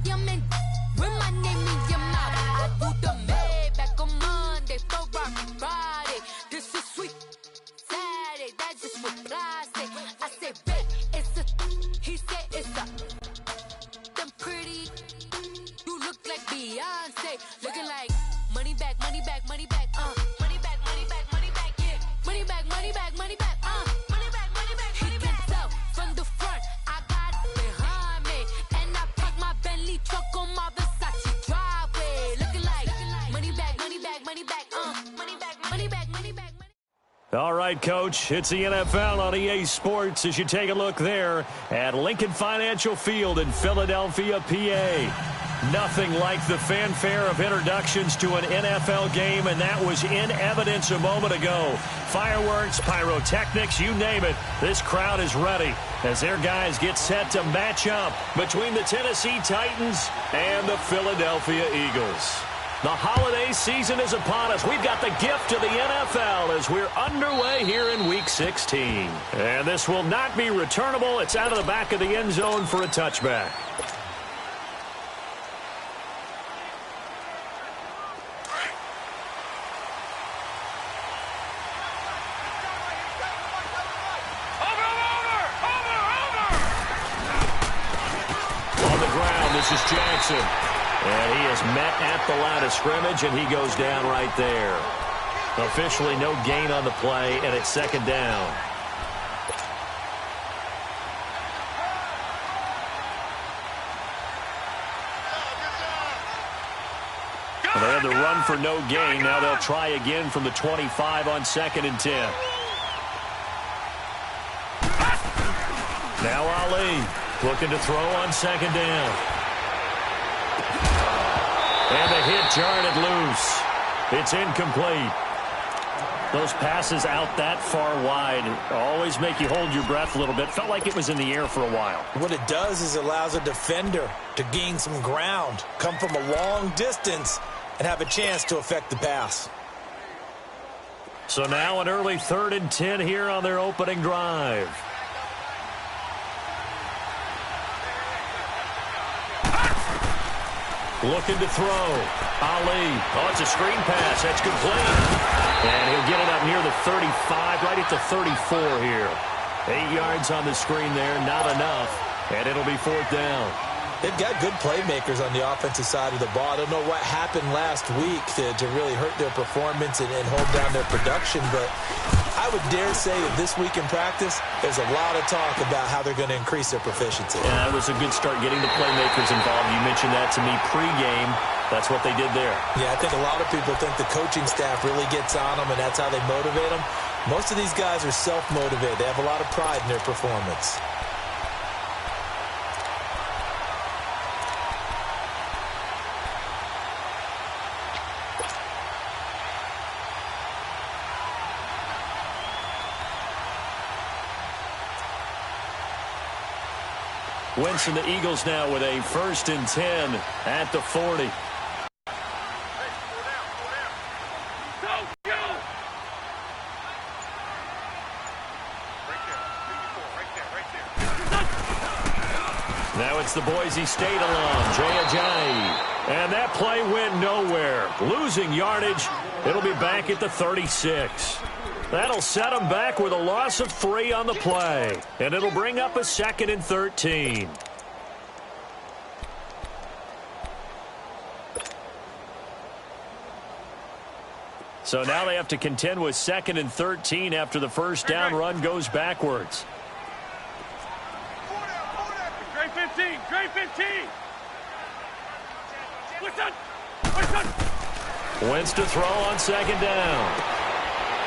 When my name in your mouth, I do the Maybach on Monday, Ferrari Friday. This is sweet Saturday, that's just what plastic. I say, bet it's a, he said it's a. Them pretty, you look like Beyonce, looking like money back, money back, money back, money back, money back, money back, yeah, money back, money back, money back, money back, money back. He can tell from the front, I got it behind me, and I park my Bentley truck on my Versace driveway, looking like money back, money back, money back, money back, money back, money back. All right, Coach, it's the NFL on EA Sports as you take a look there at Lincoln Financial Field in Philadelphia, PA. Nothing like the fanfare of introductions to an NFL game, and that was in evidence a moment ago. Fireworks, pyrotechnics, you name it. This crowd is ready as their guys get set to match up between the Tennessee Titans and the Philadelphia Eagles. The holiday season is upon us. We've got the gift of the NFL as we're underway here in Week 16. And this will not be returnable. It's out of the back of the end zone for a touchback. On the ground, this is Jackson. And he is met at the line of scrimmage, and he goes down right there. Officially no gain on the play, and it's second down. Well, they had the run for no gain. Now they'll try again from the 25 on 2nd and 10. Now Ali looking to throw on 2nd down. And the hit jarred loose. It's incomplete. Those passes out that far wide always make you hold your breath a little bit. Felt like it was in the air for a while. What it does is allows a defender to gain some ground, come from a long distance, and have a chance to affect the pass. So now an early 3rd and 10 here on their opening drive. Looking to throw. Ali. Oh, it's a screen pass. That's complete. And he'll get it up near the 35, right at the 34 here. 8 yards on the screen there, not enough. And it'll be 4th down. They've got good playmakers on the offensive side of the ball. I don't know what happened last week to really hurt their performance and hold down their production, but I would dare say that this week in practice, there's a lot of talk about how they're going to increase their proficiency. Yeah, that was a good start getting the playmakers involved. You mentioned that to me pregame. That's what they did there. Yeah, I think a lot of people think the coaching staff really gets on them, and that's how they motivate them. Most of these guys are self-motivated. They have a lot of pride in their performance. Wentz and the Eagles now with a 1st and 10 at the 40. Now it's the Boise State alum, Jay Ajayi. And that play went nowhere. Losing yardage. It'll be back at the 36. That'll set them back with a loss of 3 on the play. And it'll bring up a 2nd and 13. So now they have to contend with 2nd and 13 after the first down run goes backwards. Trey 15, Trey 15. Wentz to throw on 2nd down.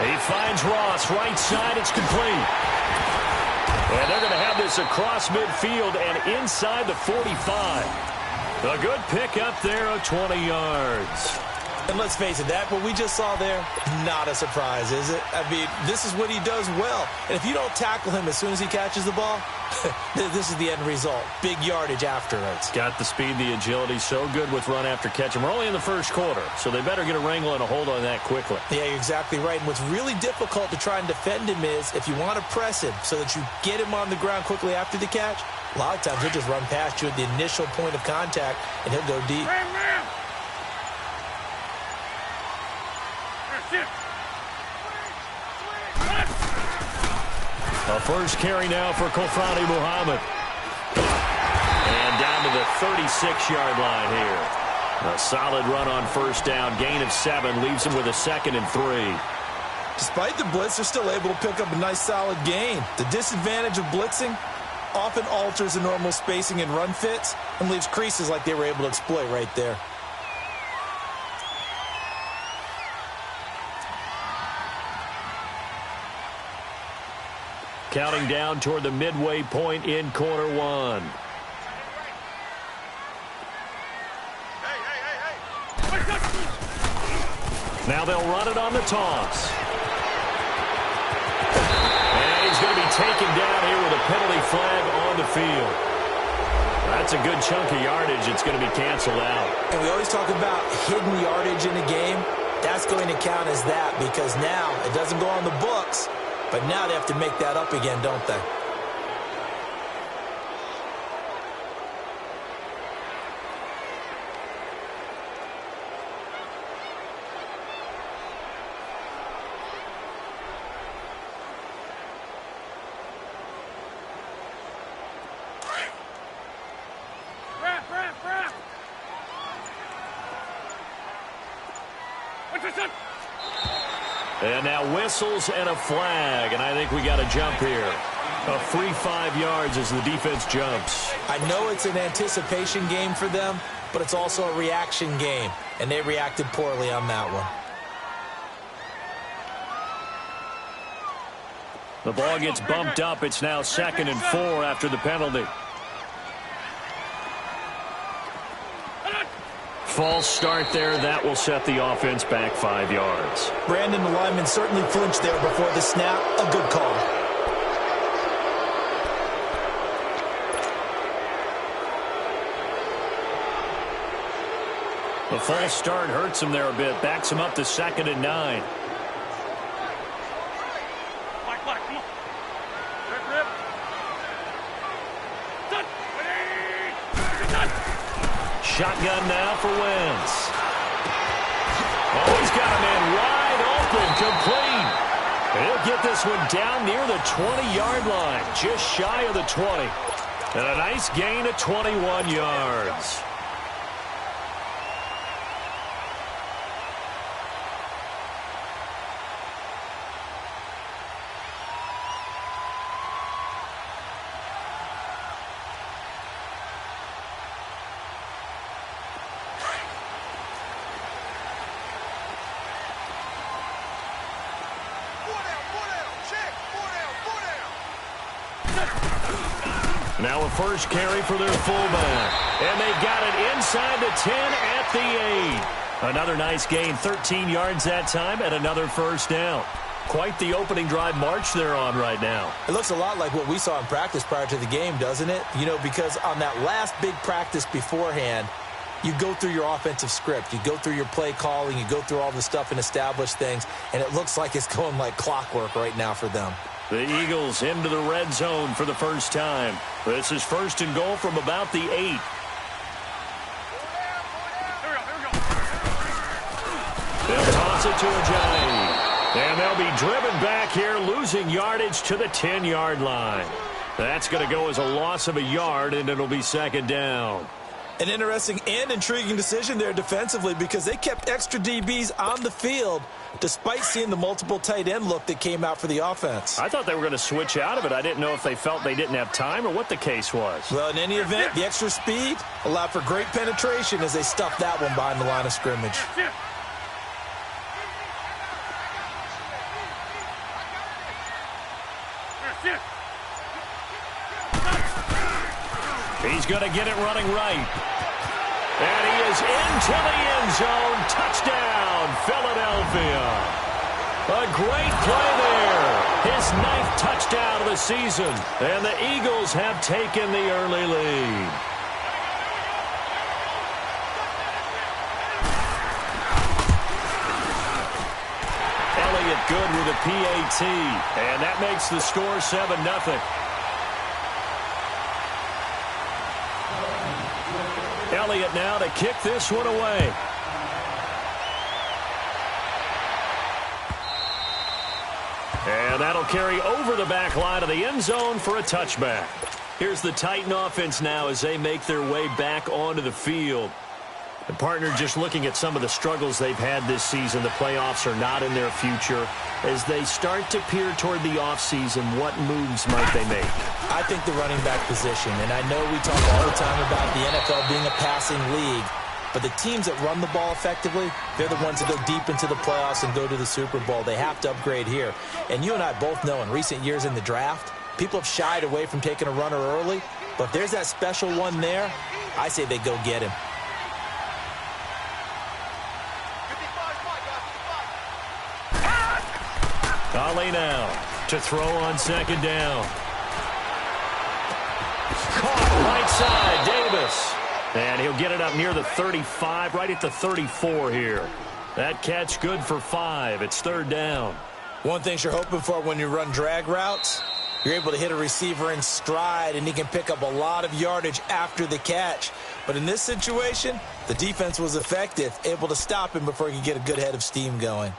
He finds Ross, right side, it's complete. And they're going to have this across midfield and inside the 45. A good pickup there of 20 yards. And let's face it, that what we just saw there, not a surprise, is it? I mean, this is what he does well. And if you don't tackle him as soon as he catches the ball, this is the end result. Big yardage afterwards. Got the speed, the agility, so good with run after catch. And we're only in the first quarter, so they better get a wrangle and a hold on that quickly. Yeah, you're exactly right. And what's really difficult to try and defend him is if you want to press him so that you get him on the ground quickly after the catch, A lot of times he'll just run past you at the initial point of contact, and he'll go deep. A first carry now for Kofrani Muhammad. And down to the 36-yard line here. A solid run on first down. Gain of 7 leaves him with a 2nd and 3. Despite the blitz, they're still able to pick up a nice solid gain. The disadvantage of blitzing often alters the normal spacing and run fits and leaves creases like they were able to exploit right there. Counting down toward the midway point in quarter 1. Now they'll run it on the toss. And he's going to be taken down here with a penalty flag on the field. That's a good chunk of yardage. It's going to be canceled out. And we always talk about hidden yardage in a game. That's going to count as that because now it doesn't go on the books, but now they have to make that up again, don't they? And now whistles and a flag, and I think we got a jump here. A free 5 yards as the defense jumps. I know it's an anticipation game for them, but it's also a reaction game, and they reacted poorly on that one. The ball gets bumped up. It's now 2nd and 4 after the penalty. False start there. That will set the offense back 5 yards. Brandon, the lineman, certainly flinched there before the snap. A good call. The false start hurts him there a bit. Backs him up to 2nd and 9. Shotgun now for Wentz. Oh, he's got a man wide open, complete. He'll get this one down near the 20-yard line, just shy of the 20. And a nice gain of 21 yards. Now a first carry for their fullback. And they've got it inside the 10 at the 8. Another nice gain, 13 yards that time, and another first down. Quite the opening drive march they're on right now. It looks a lot like what we saw in practice prior to the game, doesn't it? You know, because on that last big practice beforehand, you go through your offensive script. You go through your play calling. You go through all the stuff and establish things. And it looks like it's going like clockwork right now for them. The Eagles into the red zone for the first time. This is 1st and goal from about the 8. They'll toss it to Ajayi. And they'll be driven back here, losing yardage to the 10-yard line. That's going to go as a loss of a yard, and it'll be 2nd down. An interesting and intriguing decision there defensively because they kept extra DBs on the field despite seeing the multiple tight end look that came out for the offense. I thought they were going to switch out of it. I didn't know if they felt they didn't have time or what the case was. Well, in any event, the extra speed allowed for great penetration as they stuffed that one behind the line of scrimmage. He's going to get it running right. And he is into the end zone. Touchdown, Philadelphia. A great play there. His 9th touchdown of the season. And the Eagles have taken the early lead. Elliott good with a PAT. And that makes the score 7-0. Elliott now to kick this one away. And that'll carry over the back line of the end zone for a touchback. Here's the Titan offense now as they make their way back onto the field. And partner, just looking at some of the struggles they've had this season, the playoffs are not in their future. As they start to peer toward the offseason, what moves might they make? I think the running back position, and I know we talk all the time about the NFL being a passing league, but the teams that run the ball effectively, they're the ones that go deep into the playoffs and go to the Super Bowl. They have to upgrade here. And you and I both know in recent years in the draft, people have shied away from taking a runner early, but if there's that special one there, I say they go get him. Ollie now to throw on second down. Caught right side, Davis. And he'll get it up near the 35, right at the 34 here. That catch good for 5. It's third down. One thing you're hoping for when you run drag routes, you're able to hit a receiver in stride, and he can pick up a lot of yardage after the catch. But in this situation, the defense was effective, able to stop him before he could get a good head of steam going.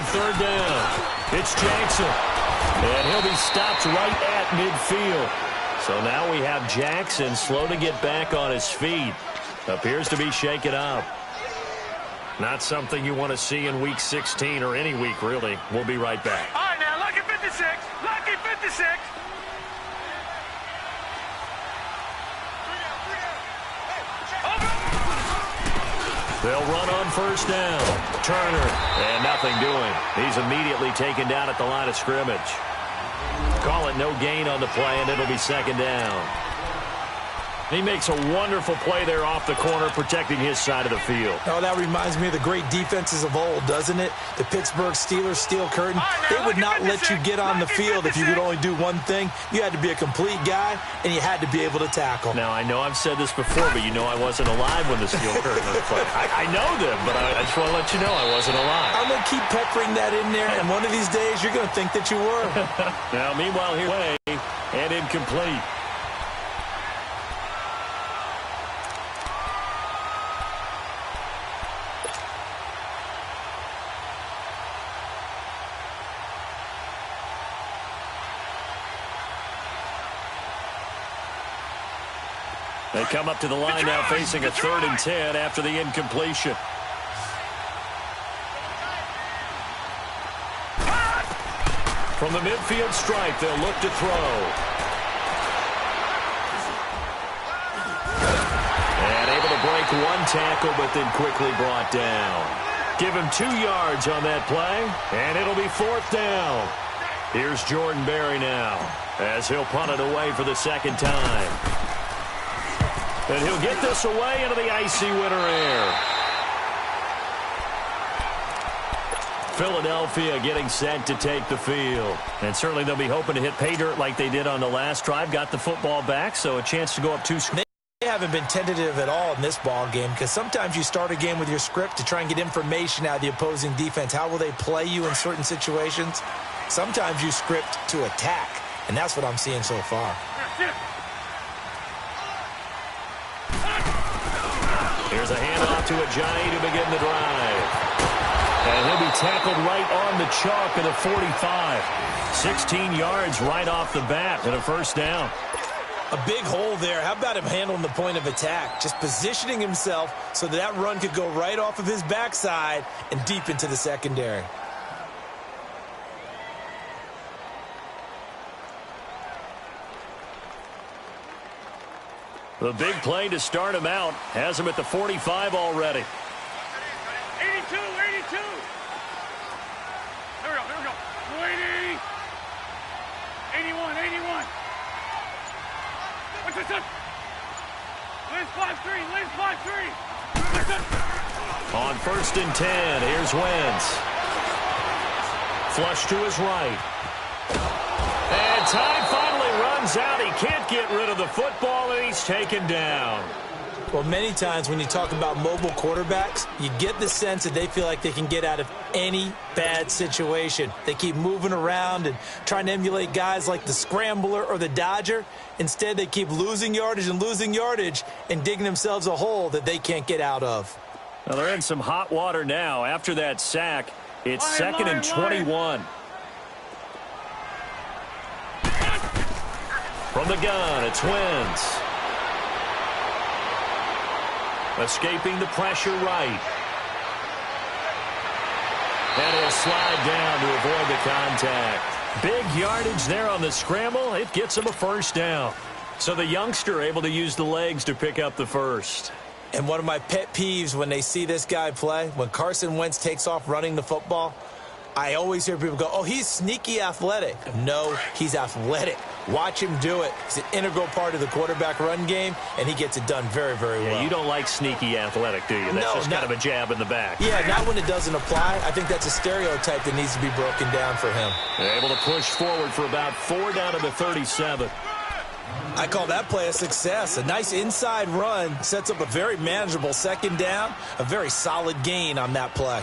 Third down. It's Jackson. And he'll be stopped right at midfield. So now we have Jackson slow to get back on his feet. Appears to be shaken up. Not something you want to see in Week 16 or any week, really. We'll be right back. All right, now, lucky 56. Lucky 56. They'll run on first down. Turner, and nothing doing. He's immediately taken down at the line of scrimmage. Call it no gain on the play, and it'll be second down. He makes a wonderful play there off the corner, protecting his side of the field. Oh, that reminds me of the great defenses of old, doesn't it? The Pittsburgh Steelers steel curtain. They would not let you get on the field if you could only do one thing. You had to be a complete guy, and you had to be able to tackle. Now, I know I've said this before, but you know I wasn't alive when the steel curtain was played. I know them, but I just want to let you know I wasn't alive. I'm going to keep peppering that in there, and one of these days you're going to think that you were. Now, meanwhile, here way and incomplete. They come up to the line now facing a 3rd and 10 after the incompletion. From the midfield stripe, they'll look to throw. And able to break one tackle, but then quickly brought down. Give him 2 yards on that play, and it'll be 4th down. Here's Jordan Berry now, as he'll punt it away for the second time. And he'll get this away into the icy winter air. Philadelphia getting set to take the field. And certainly they'll be hoping to hit pay dirt like they did on the last drive. Got the football back, so a chance to go up 2 scores. They haven't been tentative at all in this ball game because sometimes you start a game with your script to try and get information out of the opposing defense. How will they play you in certain situations? Sometimes you script to attack, and that's what I'm seeing so far. Here's a handoff to Ajayi to begin the drive. And he'll be tackled right on the chalk of the 45. 16 yards right off the bat and a first down. A big hole there. How about him handling the point of attack? Just positioning himself so that run could go right off of his backside and deep into the secondary. The big play to start him out has him at the 45 already. 82, 82. Here we go. 80. 81, 81. What's this up? Liz 5-3, Liz 5-3. What's up? On 1st and 10, here's Wentz. Flush to his right. And time finally runs out. He can't get rid of the football, and he's taken down. Well, many times when you talk about mobile quarterbacks, you get the sense that they feel like they can get out of any bad situation. They keep moving around and trying to emulate guys like the Scrambler or the Dodger. Instead, they keep losing yardage and digging themselves a hole that they can't get out of. Well, they're in some hot water now. After that sack, it's second and 21. From the gun, it's Wentz. Escaping the pressure right. And he'll slide down to avoid the contact. Big yardage there on the scramble. It gets him a first down. So the youngster able to use the legs to pick up the first. And one of my pet peeves when they see this guy play, when Carson Wentz takes off running the football, I always hear people go, oh, he's sneaky athletic. No, he's athletic. Watch him do it. He's an integral part of the quarterback run game, and he gets it done very, very well. Yeah, you don't like sneaky athletic, do you? That's just kind of a jab in the back. Yeah, not when it doesn't apply. I think that's a stereotype that needs to be broken down for him. They're able to push forward for about 4 down to the 37. I call that play a success. A nice inside run sets up a very manageable second down, a very solid gain on that play.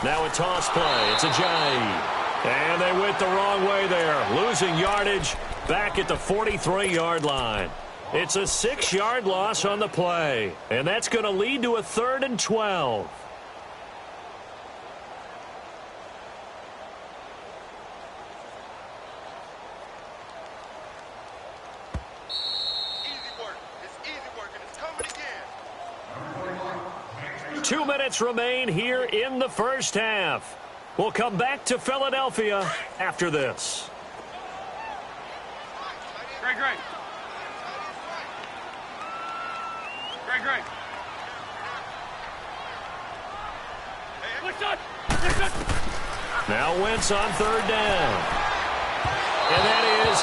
Now a toss play. It's a Ajayi. And they went the wrong way there. Losing yardage back at the 43-yard line. It's a 6-yard loss on the play. And that's going to lead to a 3rd and 12. Two minutes remain here in the first half. We'll come back to Philadelphia after this. Great. Listen. Now Wentz on 3rd down. And that is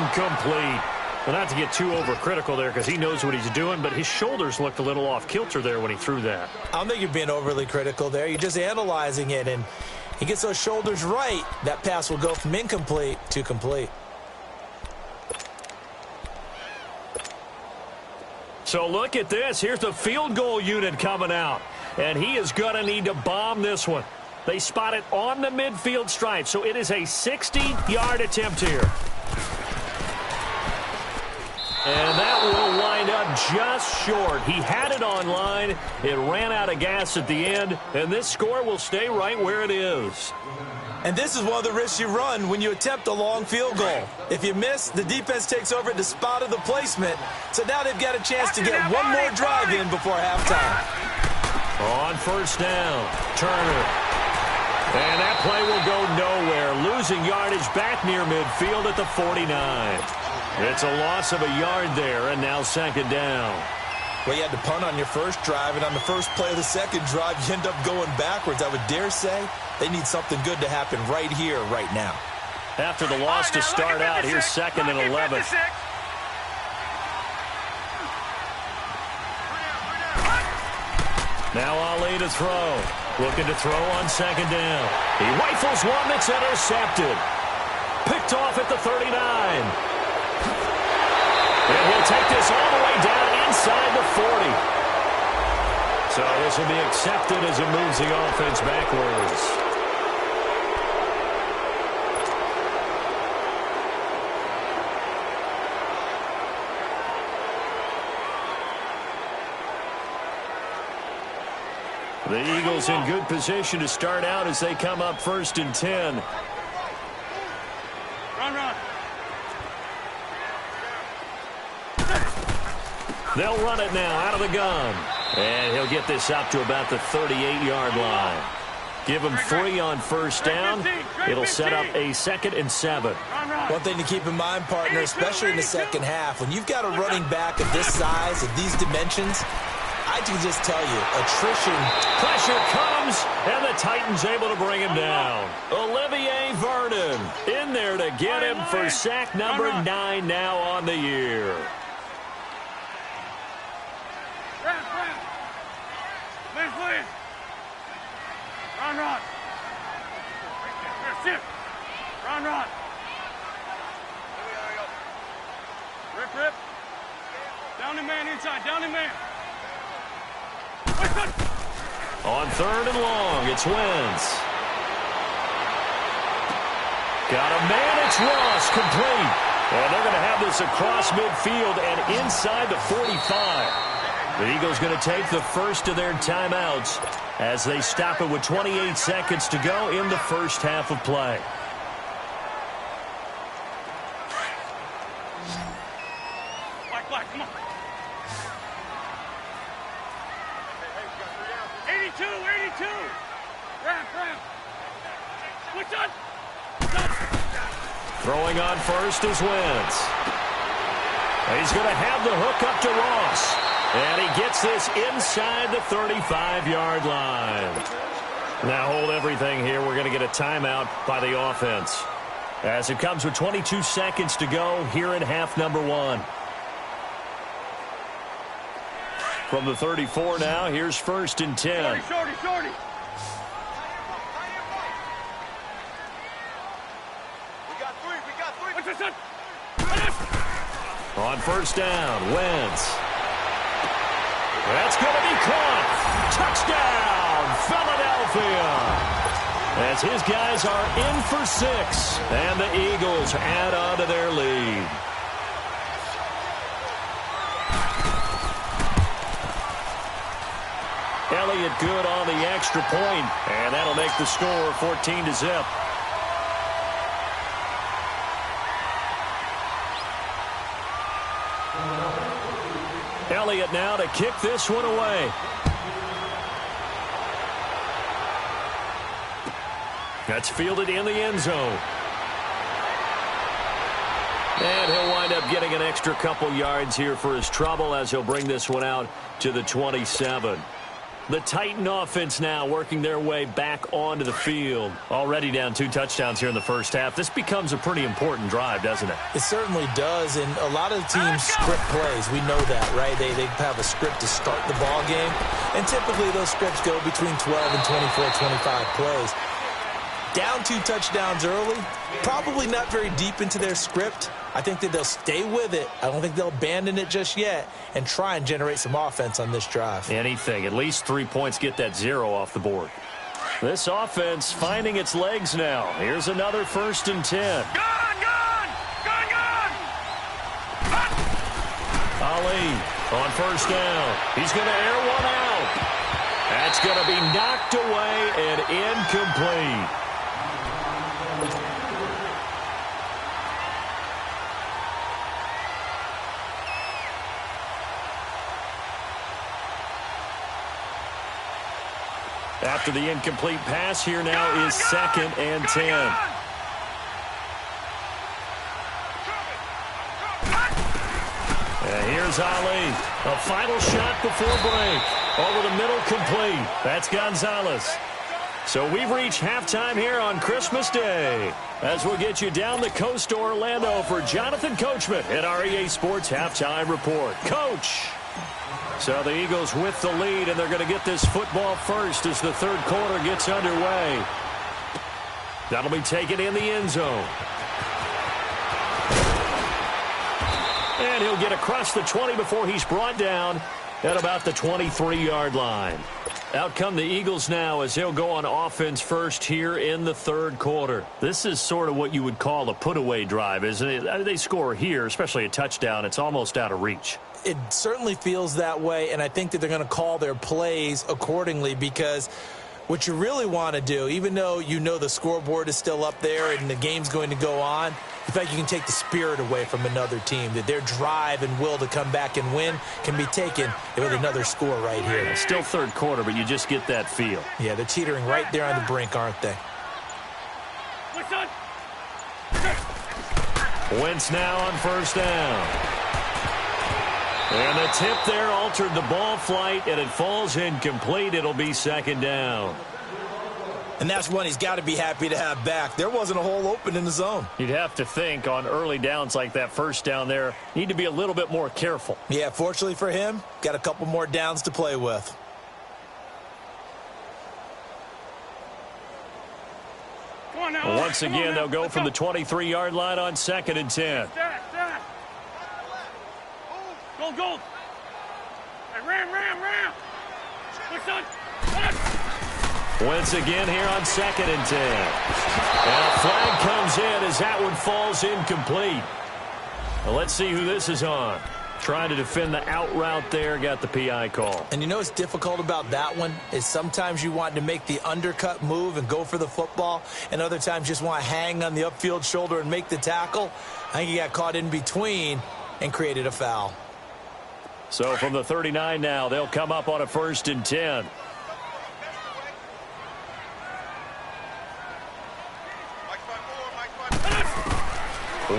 incomplete. Well, not to get too overcritical there because he knows what he's doing, but his shoulders looked a little off kilter there when he threw that. I don't think you're being overly critical there. You're just analyzing it, and he gets those shoulders right. That pass will go from incomplete to complete. So look at this. Here's the field goal unit coming out, and he is going to need to bomb this one. They spot it on the midfield stripe, so it is a 60-yard attempt here. And that will wind up just short. He had it on line. It ran out of gas at the end, and this score will stay right where it is. And this is one of the risks you run when you attempt a long field goal. If you miss, the defense takes over at the spot of the placement. So now they've got a chance to get one more drive in before halftime. On 1st down, Turner. And that play will go nowhere. Losing yardage back near midfield at the 49. It's a loss of a yard there, and now 2nd down. Well, you had to punt on your first drive, and on the first play of the second drive, you end up going backwards. I would dare say they need something good to happen right here, right now. After the loss to start out, here's 2nd and 11. Now Ali to throw. Looking to throw on 2nd down. He rifles one that's intercepted. Picked off at the 39. And he'll take this all the way down inside the 40. So this will be accepted as it moves the offense backwards. The Eagles in good position to start out as they come up 1st and 10. Run. They'll run it now out of the gun. And he'll get this up to about the 38-yard line. Give him 3 on 1st down. It'll set up a 2nd and 7. One thing to keep in mind, partner, especially in the second half, when you've got a running back of this size, of these dimensions, I I can just tell you, attrition. Pressure comes, and the Titans able to bring him down. Olivier Vernon in there to get him for sack number 9 now on the year. Run. Shift. Run. Rip. Down the man inside. Down the man. On 3rd and long, it's Wentz. Got a man, it's Ross, complete. And they're going to have this across midfield and inside the 45. The Eagles going to take the first of their timeouts as they stop it with 28 seconds to go in the first half of play. Black, come on. 82. Ramp. What's on? Throwing on first is Wentz. He's going to have the hook up to Ross. And he gets this inside the 35-yard line. Now hold everything here. We're going to get a timeout by the offense. As it comes with 22 seconds to go here in half number 1. From the 34 now, here's 1st and 10. Shorty. We got three. What's this? On 1st down, Wentz. That's going to be caught. Touchdown, Philadelphia. As his guys are in for 6, and the Eagles add on to their lead. Elliott good on the extra point, and that'll make the score 14-0. Elliott now to kick this one away. That's fielded in the end zone. And he'll wind up getting an extra couple yards here for his trouble as he'll bring this one out to the 27. The Titan offense now working their way back onto the field. Already down 2 touchdowns here in the first half. This becomes a pretty important drive, doesn't it? It certainly does, and a lot of teams script plays. We know that, right? They have a script to start the ball game, and typically those scripts go between 12 and 24, 25 plays. Down 2 touchdowns early, probably not very deep into their script. I think that they'll stay with it. I don't think they'll abandon it just yet and try and generate some offense on this drive. Anything. At least 3 points, get that 0 off the board. This offense finding its legs now. Here's another 1st and 10. Gone! Ali on 1st down. He's going to air one out. That's going to be knocked away and incomplete. After the incomplete pass, here now is 2nd and 10. And here's Ali. A final shot before break. Over the middle, complete. That's Gonzalez. So we've reached halftime here on Christmas Day. As we'll get you down the coast to Orlando for Jonathan Coachman at our EA Sports Halftime Report. Coach! So the Eagles with the lead, and they're going to get this football first as the 3rd quarter gets underway. That'll be taken in the end zone. And he'll get across the 20 before he's brought down at about the 23-yard line. Out come the Eagles now as they'll go on offense first here in the 3rd quarter. This is sort of what you would call a put-away drive, isn't it? They score here, especially a touchdown. It's almost out of reach. It certainly feels that way, and I think that they're going to call their plays accordingly because what you really want to do, even though you know the scoreboard is still up there and the game's going to go on, in fact, you can take the spirit away from another team, that their drive and will to come back and win can be taken with another score right here. It's still 3rd quarter, but you just get that feel. Yeah, they're teetering right there on the brink, aren't they? Wentz now on 1st down. And the tip there altered the ball flight, and it falls incomplete. It'll be second down. And that's one he's got to be happy to have back. There wasn't a hole open in the zone. You'd have to think on early downs like that first down there, need to be a little bit more careful. Yeah, fortunately for him, got a couple more downs to play with. Once again, they'll go from the 23-yard line on 2nd and 10. Go, go. Hey, ram. Listen. Once again here on 2nd and 10. And a flag comes in as that one falls incomplete. Well, let's see who this is on. Trying to defend the out route there, got the PI call. And you know what's difficult about that one is sometimes you want to make the undercut move and go for the football, and other times just want to hang on the upfield shoulder and make the tackle. I think he got caught in between and created a foul. So from the 39 now, they'll come up on a 1st and 10.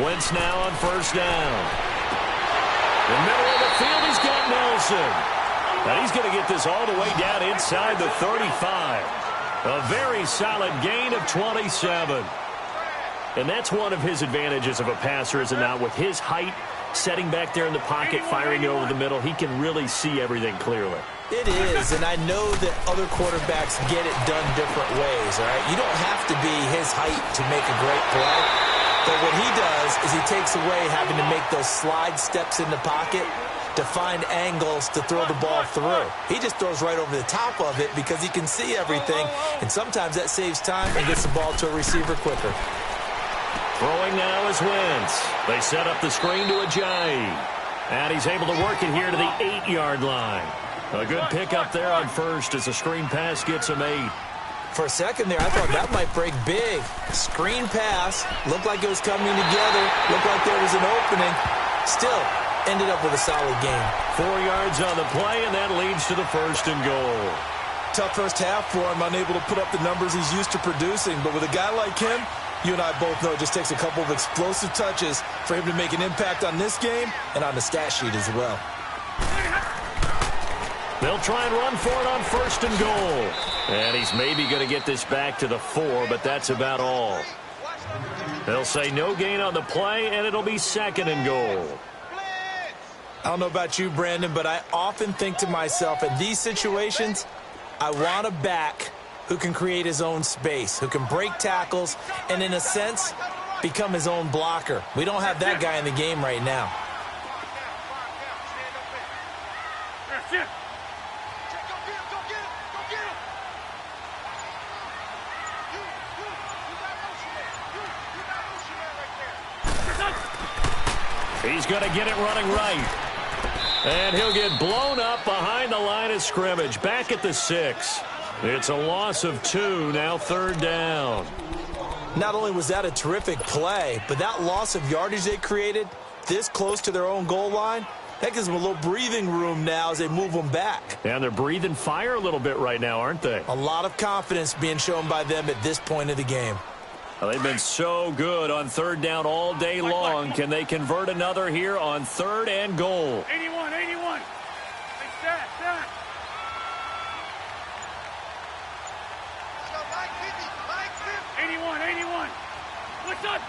Wentz now on 1st down. In the middle of the field, he's got Nelson. And he's going to get this all the way down inside the 35. A very solid gain of 27. And that's one of his advantages of a passer, is it not? With his height, setting back there in the pocket, firing over the middle, he can really see everything clearly. It is, and I know that other quarterbacks get it done different ways, all right? You don't have to be his height to make a great play. But what he does is he takes away having to make those slide steps in the pocket to find angles to throw the ball through. He just throws right over the top of it because he can see everything, and sometimes that saves time and gets the ball to a receiver quicker. Throwing now is Wentz. They set up the screen to Ajayi. And he's able to work it here to the 8-yard line. A good pickup there on 1st as the screen pass gets him 8. For a second there, I thought that might break big. Screen pass. Looked like it was coming together. Looked like there was an opening. Still, ended up with a solid game. 4 yards on the play, and that leads to the 1st and goal. Tough first half for him. Unable to put up the numbers he's used to producing. But with a guy like him, you and I both know it just takes a couple of explosive touches for him to make an impact on this game and on the stat sheet as well. They'll try and run for it on 1st and goal. And he's maybe going to get this back to the 4, but that's about all. They'll say no gain on the play, and it'll be 2nd and goal. I don't know about you, Brandon, but I often think to myself, in these situations, I want a back who can create his own space, who can break tackles, and in a sense, become his own blocker. We don't have that guy in the game right now. He's going to get it running right. And he'll get blown up behind the line of scrimmage. Back at the 6. It's a loss of 2, now 3rd down. Not only was that a terrific play, but that loss of yardage they created this close to their own goal line, that gives them a little breathing room now as they move them back. And they're breathing fire a little bit right now, aren't they? A lot of confidence being shown by them at this point of the game. Well, they've been so good on 3rd down all day long. Can they convert another here on 3rd and goal? 81. Hey, stat. 81. What's up?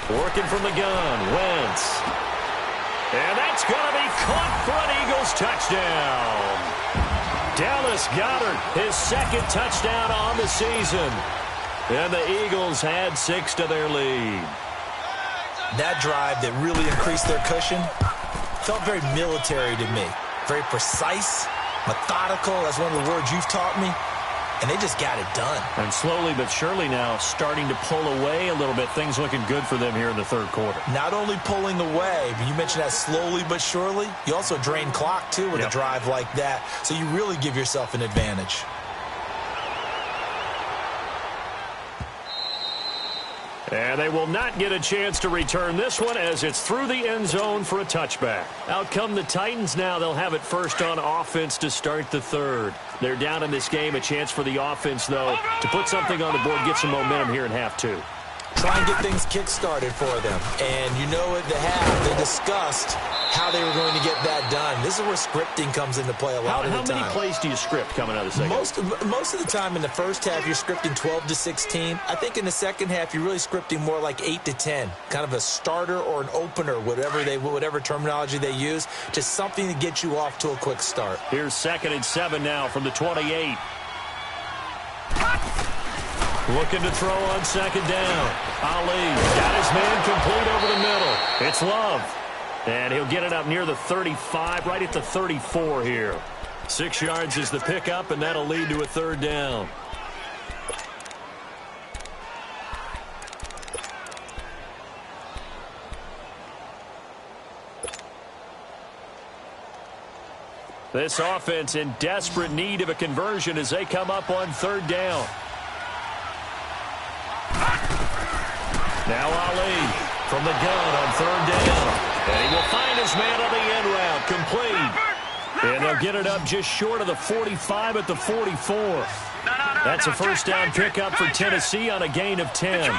Working from the gun, Wentz. And that's going to be caught for an Eagles touchdown. Dallas Goedert, his 2nd touchdown on the season. And the Eagles had 6 to their lead. That drive that really increased their cushion felt very military to me. Very precise, methodical. That's one of the words you've taught me. And they just got it done. And slowly but surely now starting to pull away a little bit. Things looking good for them here in the 3rd quarter. Not only pulling away, but you mentioned that slowly but surely. You also drain clock, too, with a drive like that. So you really give yourself an advantage. And they will not get a chance to return this one as it's through the end zone for a touchback. Out come the Titans now. They'll have it first on offense to start the 3rd. They're down in this game. A chance for the offense, though, to put something on the board, get some momentum here in half 2. try and get things kick-started for them. And you know at the half, they discussed how they were going to get that done. This is where scripting comes into play a lot of the time. How many plays do you script coming out of the second? Most of the time in the first half, you're scripting 12 to 16. I think in the second half, you're really scripting more like 8 to 10. Kind of a starter or an opener, whatever terminology they use. Just something to get you off to a quick start. Here's 2nd and 7 now from the 28. Looking to throw on 2nd down. Ali got his man complete over the middle. It's Love. And he'll get it up near the 35, right at the 34 here. 6 yards is the pickup, and that'll lead to a 3rd down. This offense in desperate need of a conversion as they come up on 3rd down. Now Ali from the gun on 3rd down. And he will find his man on the end route, complete. And they'll get it up just short of the 45 at the 44. That's a 1st down pickup for Tennessee on a gain of 10.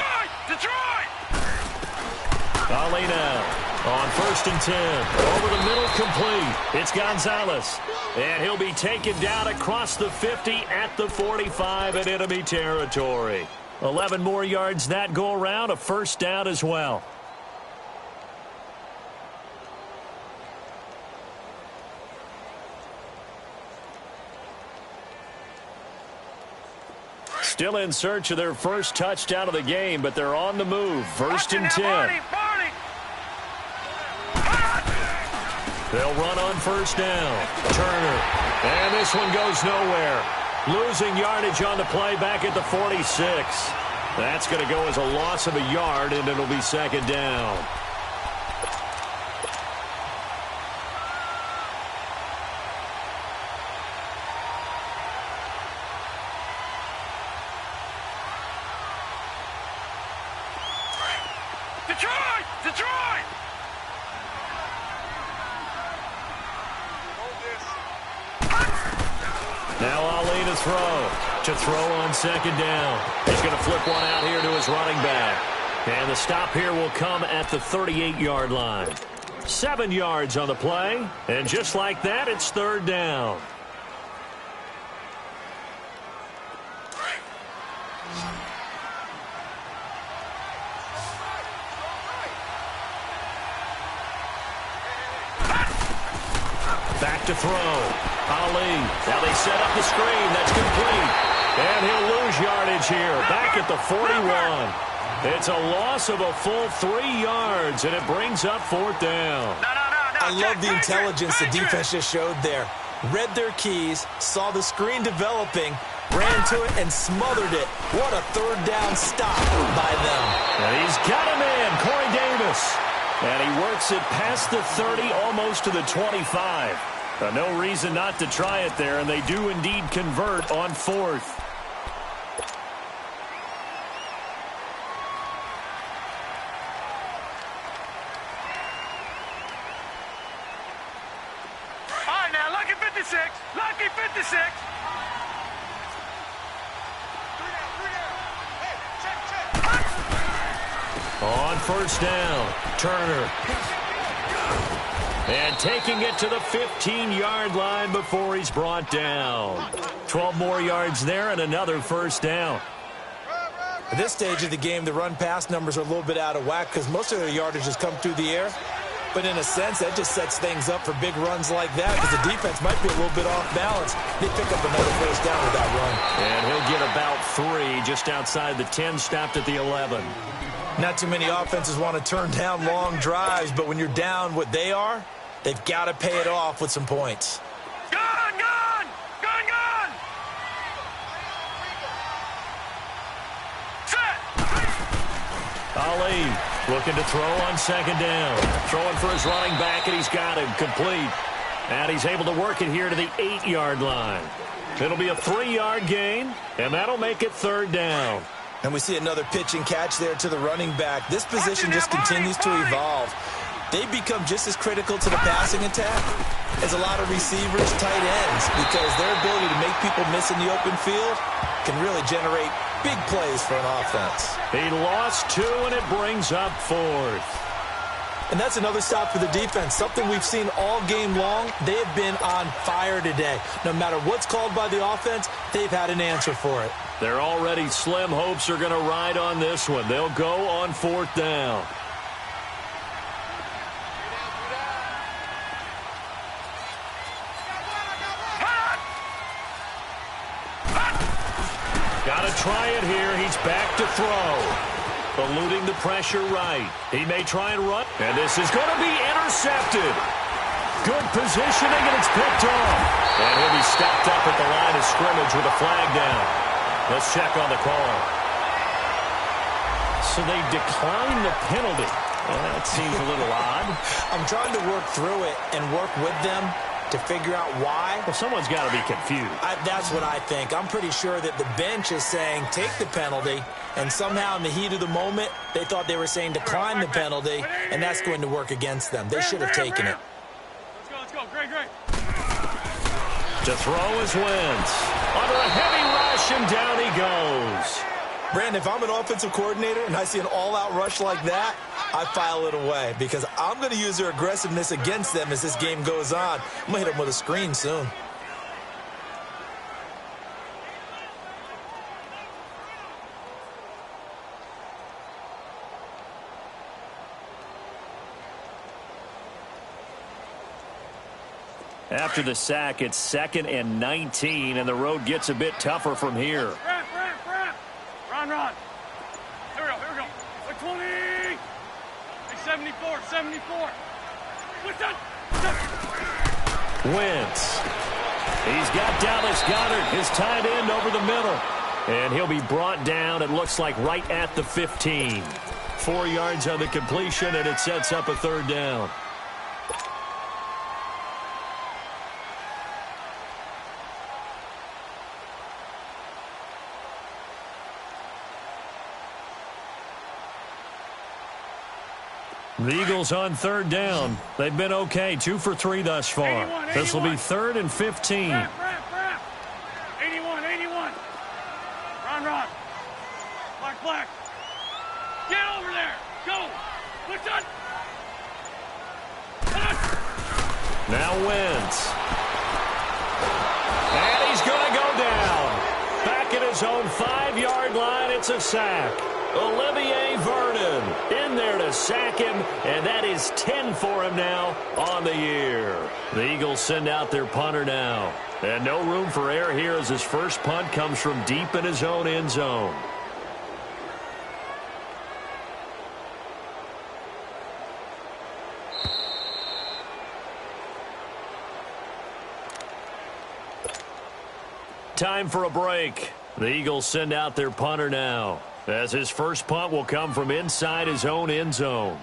Ali now on 1st and 10. Over the middle, complete. It's Gonzalez. And he'll be taken down across the 50 at the 45 in enemy territory. 11 more yards that go around, a 1st down as well. Still in search of their first touchdown of the game, but they're on the move. 1st and 10. They'll run on 1st down. Turner. And this one goes nowhere. Losing yardage on the play back at the 46. That's going to go as a loss of a yard, and it'll be 2nd down. Detroit! Now Ali to throw. To throw on 2nd down. He's going to flip one out here to his running back. And the stop here will come at the 38-yard line. 7 yards on the play. And just like that, it's 3rd down. Back to throw. Ali. Now they set up the screen. That's complete. And he'll lose yardage here. Back at the 41. It's a loss of a full 3 yards, and it brings up 4th down. I love the intelligence the defense just showed there. Read their keys, saw the screen developing, ran to it, and smothered it. What a 3rd down stop by them. And he's got a man, Corey Davis. And he works it past the 30, almost to the 25. No reason not to try it there, and they do indeed convert on 4th. All right, now, lucky 56. Lucky 56. On 1st down, Turner. And taking it to the 15-yard line before he's brought down. 12 more yards there and another 1st down. At this stage of the game, the run-pass numbers are a little bit out of whack because most of their yardage has come through the air. But in a sense, that just sets things up for big runs like that because the defense might be a little bit off balance. They pick up another 1st down with that run. And he'll get about 3 just outside the 10, stopped at the 11. Not too many offenses want to turn down long drives, but when you're down what they are, they've got to pay it off with some points. Gun! Set! Ali looking to throw on 2nd down. Throwing for his running back, and he's got him complete. And he's able to work it here to the 8-yard line. It'll be a 3-yard gain, and that'll make it 3rd down. And we see another pitch and catch there to the running back. This position just continues to evolve. They become just as critical to the passing attack as a lot of receivers, tight ends, because their ability to make people miss in the open field can really generate Big plays for an offense. He lost 2, and it brings up 4th. And that's another stop for the defense. Something we've seen all game long. They have been on fire today. No matter what's called by the offense, they've had an answer for it. Their already slim hopes are going to ride on this one. They'll go on 4th down. Got to try it here. He's back to throw. Eluding the pressure right. He may try and run. And this is going to be intercepted. Good positioning, and it's picked off. And he'll be stopped up at the line of scrimmage with a flag down. Let's check on the call. So they decline the penalty. Well, that seems a little odd. I'm trying to work through it and work with them to figure out why. Well, someone's got to be confused. That's what I think. I'm pretty sure that the bench is saying take the penalty, and somehow in the heat of the moment, they thought they were saying decline the penalty, and that's going to work against them. They should have taken it. Let's go. Great. To throw is Wentz. Under a heavy rush, and down he goes. Brandon, if I'm an offensive coordinator and I see an all-out rush like that, I file it away because I'm going to use their aggressiveness against them as this game goes on. I'm going to hit them with a screen soon. After the sack, it's 2nd and 19, and the road gets a bit tougher from here. Run. Here we go. 20. 74. Wentz. He's got Dallas Goedert, his tight end, over the middle. And he'll be brought down, it looks like, right at the 15. 4 yards on the completion, and it sets up a 3rd down. The Eagles on 3rd down. They've been okay, 2 for 3 thus far. This will be 3rd and 15. 81. Run. Black. Get over there. Go. Push on. Now Wentz. And he's going to go down. Back at his own 5-yard line, it's a sack. Olivier Vernon in there to sack him, and that is 10 for him now on the year. The Eagles send out their punter now. And no room for error here as his first punt comes from deep in his own end zone. Time for a break. The Eagles send out their punter now, as his first punt will come from inside his own end zone.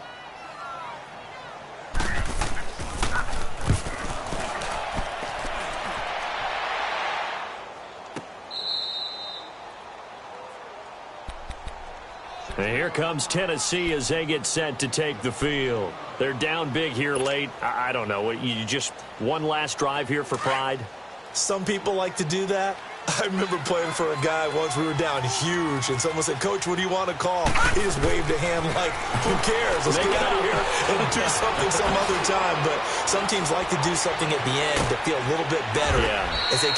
And here comes Tennessee as they get set to take the field. They're down big here late. I don't know. You just one last drive here for pride? Some people like to do that. I remember playing for a guy once. We were down huge, and someone said, "Coach, what do you want to call?" He just waved a hand like, who cares? Let's get out of here and do something some other time. But some teams like to do something at the end to feel a little bit better as they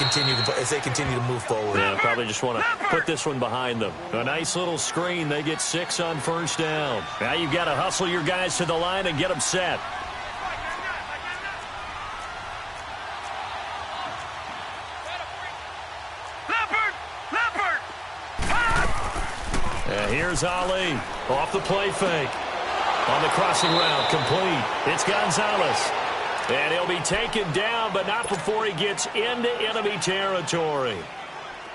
continue to move forward. Yeah, probably just want to put this one behind them. A nice little screen. They get 6 on first down. Now you've got to hustle your guys to the line and get them set. Here's Ali off the play fake. On the crossing route, complete. It's Gonzalez. And he'll be taken down, but not before he gets into enemy territory.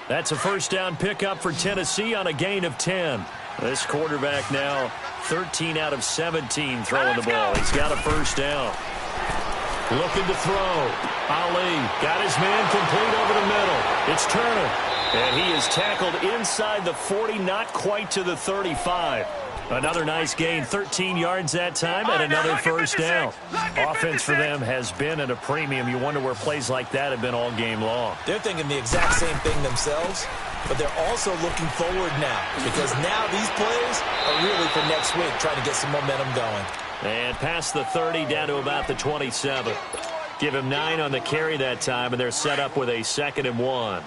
That's a first down pickup for Tennessee on a gain of 10. This quarterback now 13 out of 17 throwing the ball. He's got a first down. Looking to throw. Ali got his man complete over the middle. It's Turner. And he is tackled inside the 40, not quite to the 35. Another nice gain, 13 yards that time, and another first down. Offense for them has been at a premium. You wonder where plays like that have been all game long. They're thinking the exact same thing themselves. but they're also looking forward now because now these plays are really for next week, trying to get some momentum going. And past the 30 down to about the 27. Give him 9 on the carry that time, and they're set up with a 2nd and 1.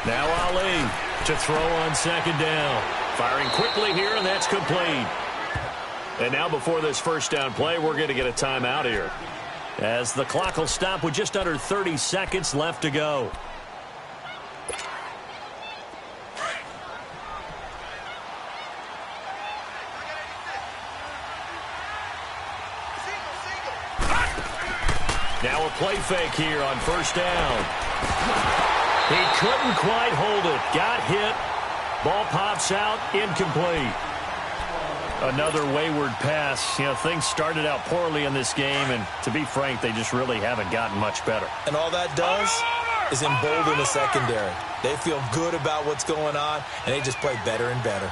Now Ali to throw on 2nd down. Firing quickly here, and that's complete. And now before this first down play, we're going to get a timeout here, as the clock will stop with just under 30 seconds left to go. Now a play fake here on 1st down. He couldn't quite hold it. Got hit. Ball pops out. Incomplete. Another wayward pass. You know, things started out poorly in this game, and to be frank, they just really haven't gotten much better. And all that does is embolden the secondary. They feel good about what's going on, and they just play better and better.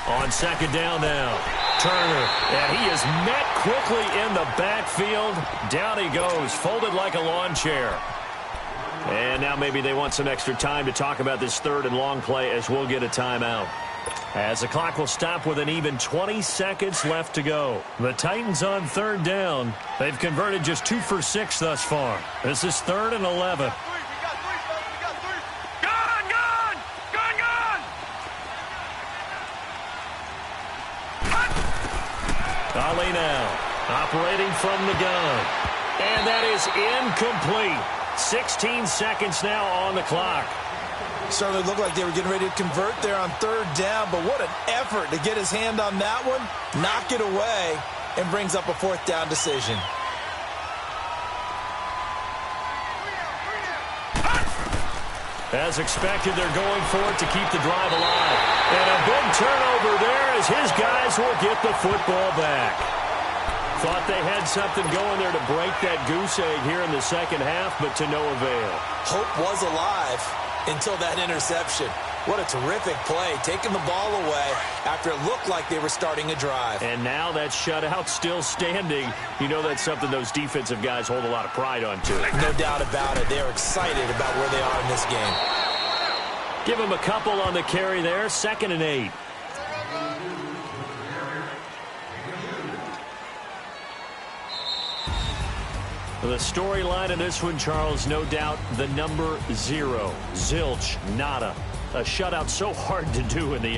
On 2nd down now. Turner, and he is met quickly in the backfield. Down he goes, folded like a lawn chair. And now maybe they want some extra time to talk about this 3rd and long play, as we'll get a timeout. As the clock will stop with an even 20 seconds left to go. The Titans on 3rd down. They've converted just 2 for 6 thus far. This is 3rd and 11. Ali now, operating from the gun. And that is incomplete. 16 seconds now on the clock. Certainly looked like they were getting ready to convert there on 3rd down, but what an effort to get his hand on that one, knock it away, and brings up a 4th down decision. As expected, they're going for it to keep the drive alive. And a big turnover there as his guys will get the football back. Thought they had something going there to break that goose egg here in the 2nd half, but to no avail. Hope was alive until that interception. What a terrific play, taking the ball away after it looked like they were starting a drive. And now that shutout still standing. You know that's something those defensive guys hold a lot of pride on, too. No doubt about it. They're excited about where they are in this game. Give them a couple on the carry there. 2nd and 8. The storyline in this one, Charles, no doubt the number 0. Zilch, nada. A shutout so hard to do in the